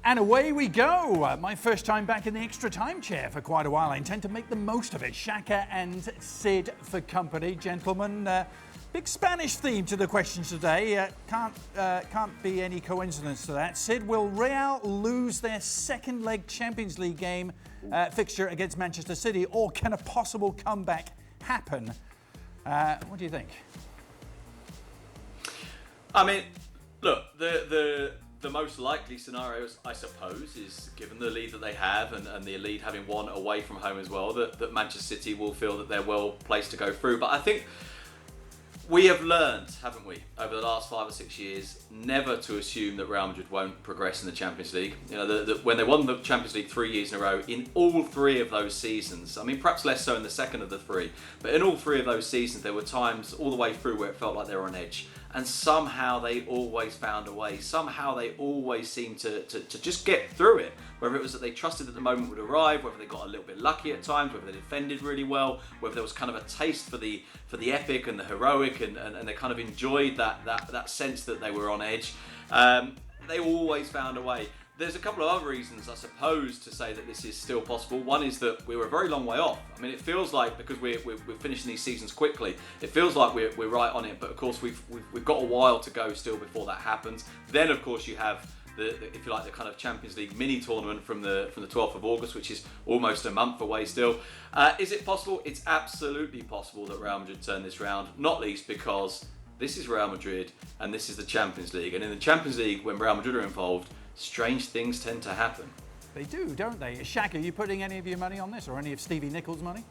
And away we go. My first time back in the extra time chair for quite a while. I intend to make the most of it. Shaka and Sid for company. Gentlemen, big Spanish theme to the questions today. Can't be any coincidence to that. Sid, will Real lose their second leg Champions League game fixture against Manchester City, or can a possible comeback happen? What do you think? I mean, look, the most likely scenarios, I suppose, is given the lead that they have and the lead having won away from home as well, that Manchester City will feel that they're well placed to go through. But I think we have learned, haven't we, over the last 5 or 6 years, never to assume that Real Madrid won't progress in the Champions League. You know, when they won the Champions League 3 years in a row, in all 3 of those seasons, I mean, perhaps less so in the second of the 3, but in all 3 of those seasons, there were times all the way through where it felt like they were on edge. And somehow they always found a way. Somehow they always seemed to just get through it. Whether it was that they trusted that the moment would arrive, whether they got a little bit lucky at times, whether they defended really well, whether there was kind of a taste for the epic and the heroic, and they kind of enjoyed that sense that they were on edge. They always found a way. There's a couple of other reasons, I suppose, to say that this is still possible. One is that we were a very long way off. I mean, it feels like, because we're finishing these seasons quickly, it feels like we're right on it. But of course, we've got a while to go still before that happens. Then, of course, you have the if you like, the kind of Champions League mini tournament from the 12th of August, which is almost a month away still. Is it possible? It's absolutely possible that Real Madrid turn this round. Not least because this is Real Madrid and this is the Champions League. And in the Champions League, when Real Madrid are involved, strange things tend to happen. They do, don't they? Shaka, are you putting any of your money on this, or any of Stevie Nicholls' money?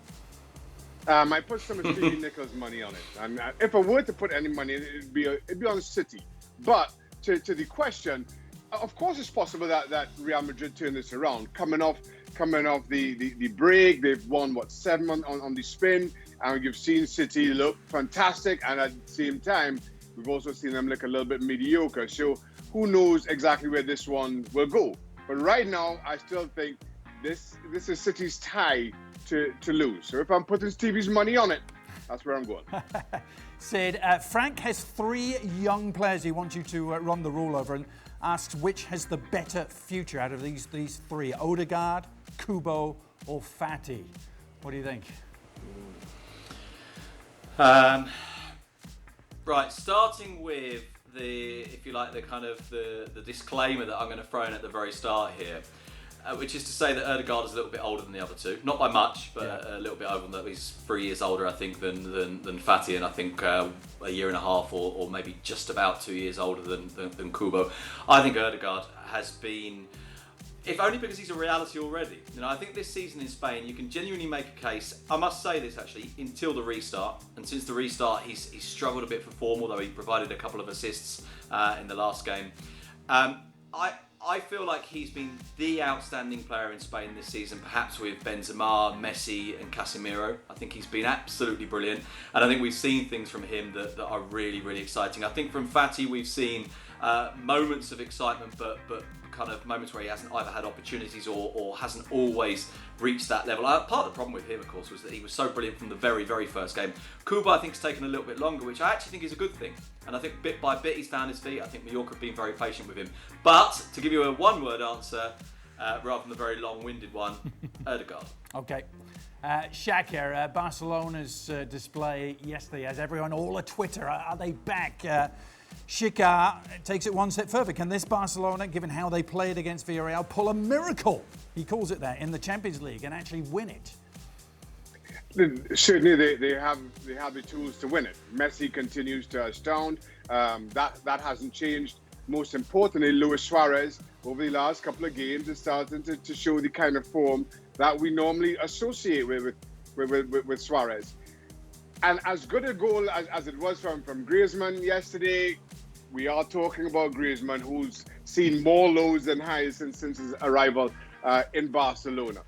I put some of Stevie Nicholls' money on it. And if I were to put any money, it'd be on City. But to the question, of course, it's possible that Real Madrid turn this around. Coming off the break, they've won 7 on the spin, and you've seen City look fantastic, and at the same time, we've also seen them look a little bit mediocre. So who knows exactly where this one will go? But right now, I still think this is City's tie to lose. So if I'm putting Stevie's money on it, that's where I'm going. Sid, Frank has 3 young players he wants you to run the rule over, and asks which has the better future out of these 3: Odegaard, Kubo, or Fati. What do you think? Right, starting with if you like, the disclaimer that I'm going to throw in at the very start here, which is to say that Odegaard is a little bit older than the other 2. Not by much, but a little bit over them. He's 3 years older, I think, than Fati, and I think a year and a half or maybe just about 2 years older than Kubo. I think Odegaard has been, if only because he's a reality already. You know, I think this season in Spain, you can genuinely make a case. I must say this actually, until the restart, and since the restart, he's struggled a bit for form, although he provided a couple of assists in the last game. I feel like he's been the outstanding player in Spain this season, perhaps with Benzema, Messi and Casemiro. I think he's been absolutely brilliant, and I think we've seen things from him that are really, really exciting. I think from Fati we've seen moments of excitement, but kind of moments where he hasn't either had opportunities or hasn't always reached that level. Part of the problem with him, of course, was that he was so brilliant from the very, very first game. Kubo, I think, has taken a little bit longer, which I actually think is a good thing. And I think bit by bit he's found his feet. I think Mallorca have been very patient with him. But to give you a one-word answer, rather than the very long-winded one, Odegaard. Okay. Shaka, Barcelona's display yesterday has everyone all at Twitter. Are they back? Shaka takes it one step further. Can this Barcelona, given how they played against Villarreal, pull a miracle, he calls it that, in the Champions League and actually win it? Certainly, they have the tools to win it. Messi continues to astound. That hasn't changed. Most importantly, Luis Suarez, over the last couple of games, is starting to show the kind of form that we normally associate with Suarez. And as good a goal as it was from Griezmann yesterday, we are talking about Griezmann, who's seen more lows than highs since his arrival in Barcelona.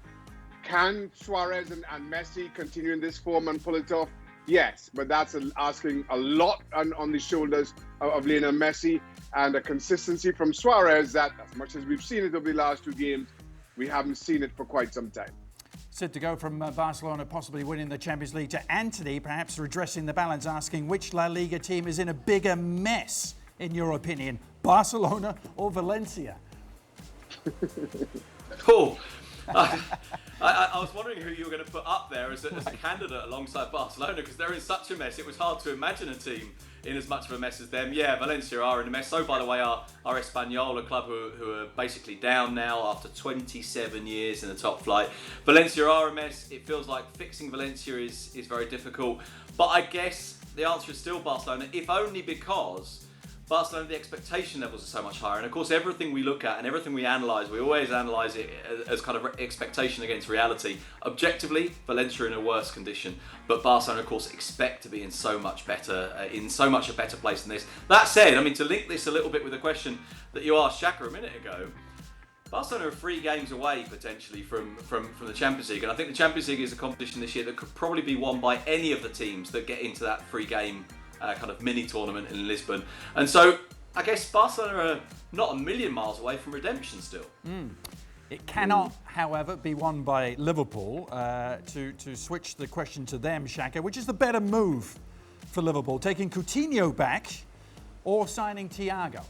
Can Suarez and Messi continue in this form and pull it off? Yes, but that's asking a lot on the shoulders of Lionel Messi, and a consistency from Suarez that, as much as we've seen it over the last 2 games, we haven't seen it for quite some time. Sid, to go from Barcelona possibly winning the Champions League to Anthony perhaps redressing the balance, asking which La Liga team is in a bigger mess, in your opinion, Barcelona or Valencia? Oh, I was wondering who you were going to put up there as a candidate alongside Barcelona, because they're in such a mess. It was hard to imagine a team in as much of a mess as them. Yeah, Valencia are in a mess. So, by the way, our Espanyol, a club who are basically down now after 27 years in the top flight. Valencia are a mess. It feels like fixing Valencia is very difficult. But I guess the answer is still Barcelona, if only because Barcelona, the expectation levels are so much higher. And of course, everything we look at and everything we analyse, we always analyse it as kind of expectation against reality. Objectively, Valencia are in a worse condition. But Barcelona, of course, expect to be in so much a better place than this. That said, I mean, to link this a little bit with the question that you asked Shaka a minute ago, Barcelona are 3 games away potentially from the Champions League. And I think the Champions League is a competition this year that could probably be won by any of the teams that get into that 3-game kind of mini tournament in Lisbon. And so I guess Barcelona are not a million miles away from redemption still. It cannot, however, be won by Liverpool. To switch the question to them, Shaka, which is the better move for Liverpool, taking Coutinho back or signing Thiago?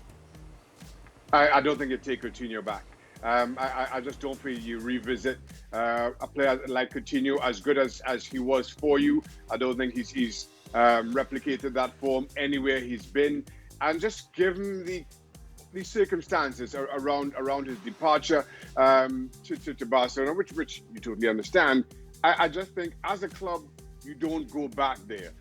I don't think you take Coutinho back. I just don't feel you revisit a player like Coutinho, as good as he was for you. I don't think he's replicated that form anywhere he's been, and just given the circumstances around his departure to Barcelona, which you totally understand. I just think as a club you don't go back there.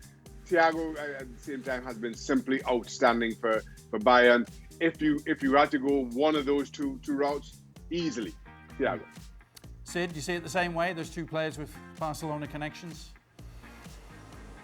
Thiago at the same time has been simply outstanding for Bayern. If you had to go one of those two routes, easily Thiago. Sid, do you see it the same way? There's 2 players with Barcelona connections.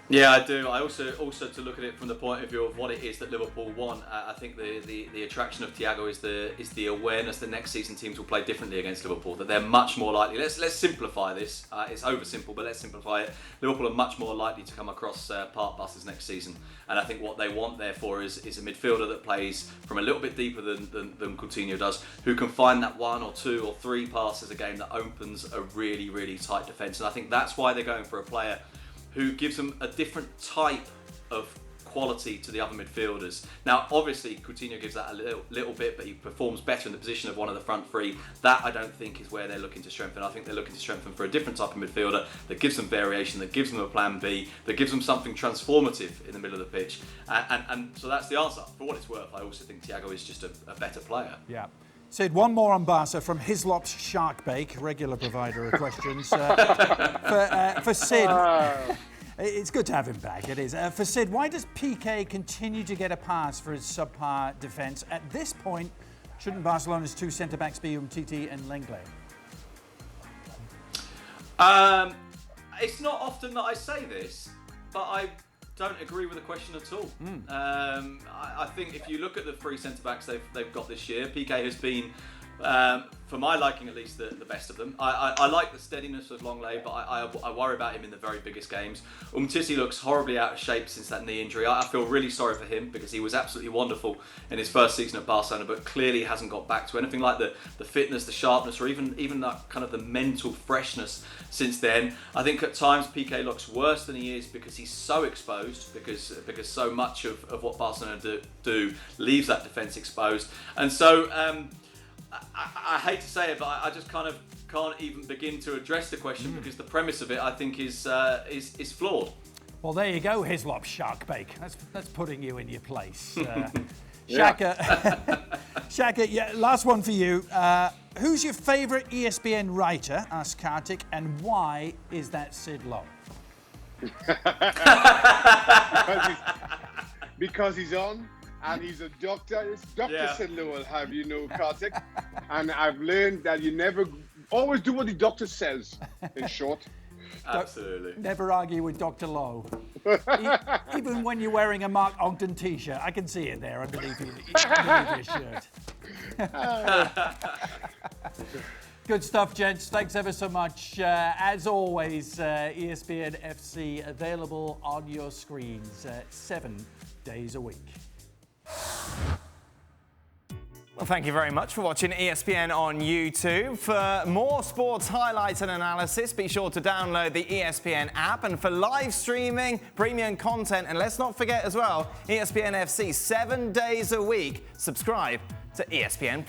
Yeah, I do. I also to look at it from the point of view of what it is that Liverpool want. I think the attraction of Thiago is the awareness that next season teams will play differently against Liverpool. That they're much more likely. Let's simplify this. It's oversimple, but let's simplify it. Liverpool are much more likely to come across park buses next season, and I think what they want therefore is a midfielder that plays from a little bit deeper than Coutinho does, who can find that 1 or 2 or 3 passes a game that opens a really, really tight defence. And I think that's why they're going for a player who gives them a different type of quality to the other midfielders. Now, obviously, Coutinho gives that a little bit, but he performs better in the position of one of the front 3. That, I don't think, is where they're looking to strengthen. I think they're looking to strengthen for a different type of midfielder that gives them variation, that gives them a plan B, that gives them something transformative in the middle of the pitch. And so that's the answer. For what it's worth, I also think Thiago is just a better player. Yeah. Sid, one more on Barca from Hislop's Shark Bake, regular provider of questions. For Sid, it's good to have him back, it is. For Sid, why does Pique continue to get a pass for his subpar defence? At this point, shouldn't Barcelona's 2 centre-backs be Umtiti and Lenglet? It's not often that I say this, but I don't agree with the question at all. I think if you look at the 3 centre-backs they've got this year, Pique has been, for my liking at least, the best of them. I like the steadiness of Lenglet, but I worry about him in the very biggest games. Umtiti looks horribly out of shape since that knee injury. I feel really sorry for him because he was absolutely wonderful in his first season at Barcelona, but clearly hasn't got back to anything like the fitness, the sharpness, or even that kind of the mental freshness since then. I think at times Pique looks worse than he is because he's so exposed, because so much of what Barcelona do leaves that defence exposed. And so I hate to say it, but I just kind of can't even begin to address the question because the premise of it, I think, is flawed. Well, there you go, Hislop Shark Bake. That's putting you in your place. Shaka, Shaka, yeah, last one for you. Who's your favourite ESPN writer? Asked Kartik, and why is that Sid Lowe? because he's on. And he's a doctor. It's Dr. Sid Lowe, will have you know, Kartik. And I've learned that you never always do what the doctor says, in short. Absolutely. Never argue with Dr. Lowe. Even when you're wearing a Mark Ogden t-shirt, I can see it there underneath your shirt. Good stuff, gents. Thanks ever so much. As always, ESPN FC available on your screens 7 days a week. Well, thank you very much for watching ESPN on YouTube. For more sports highlights and analysis, be sure to download the ESPN app. And for live streaming, premium content, and let's not forget as well, ESPN FC 7 days a week, subscribe to ESPN+.